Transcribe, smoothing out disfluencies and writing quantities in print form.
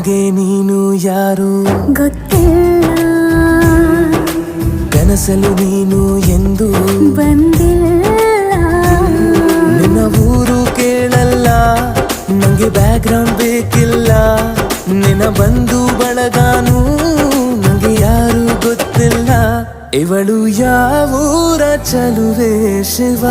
ನನಗೆ ನೀನು ಯಾರು ಗೊತ್ತಿಲ್ಲ, ಕನಸಲು ನೀನು ಎಂದು ಬಂದಿಲ್ಲ. ನಿನ್ನ ಊರು ಕೇಳಲ್ಲ, ನಂಗೆ ಬ್ಯಾಕ್ಗ್ರೌಂಡ್ ಬೇಕಿಲ್ಲ. ನಿನ್ನ ಬಂಧು ಬಳಗಾನು ನಂಗೆ ಯಾರು ಗೊತ್ತಿಲ್ಲ. ಇವಳು ಯಾವೂರ ಚಲುವೆ ಶಿವ.